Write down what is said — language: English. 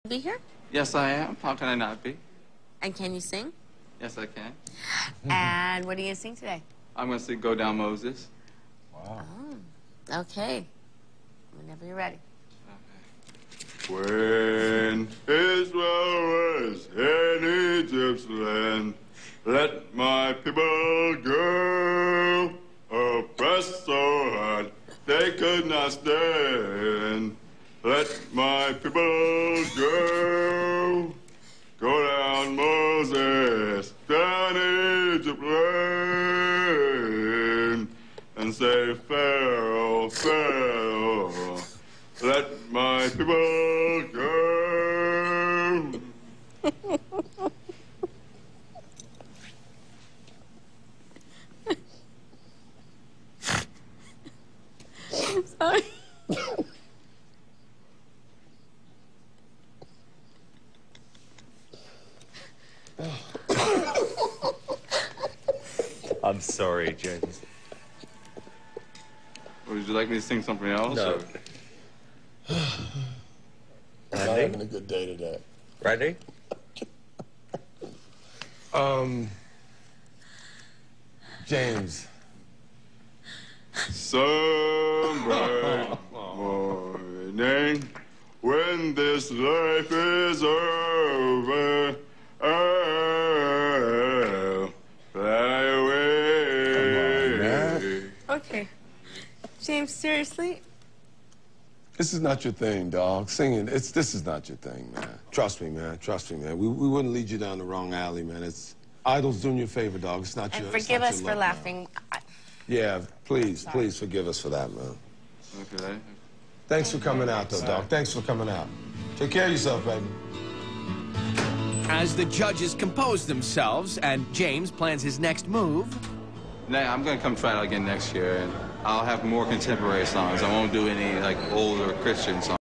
Be here? Yes, I am. How can I not be? And can you sing? Yes, I can. And what are you going to sing today? I'm going to sing Go Down Moses. Wow. Oh, okay. Whenever you're ready. When Israel was in Egypt's land, let my people go. Oppressed so hard they could not stand. Let my people go. Go down, Moses, down Egypt land, and say, Pharaoh, Pharaoh, let my people go. Sorry. I'm sorry, James. Would you like me to sing something else? No. I'm having a good day today. Ready? James. Some bright morning, when this life is over, I'll fly away. Come on, man. Okay. James, seriously? This is not your thing, dog. Singing, this is not your thing, man. Trust me, man. Trust me, man. We wouldn't lead you down the wrong alley, man. It's Idol's doing you a favor, dog. It's not And your. forgive us for luck, laughing. Yeah, please, please forgive us for that, man. Okay. Thanks for coming out, though, dog. Thanks for coming out. Take care of yourself, baby. As the judges compose themselves and James plans his next move. Now, I'm going to come try it out again next year, and I'll have more contemporary songs. I won't do any, like, older Christian songs.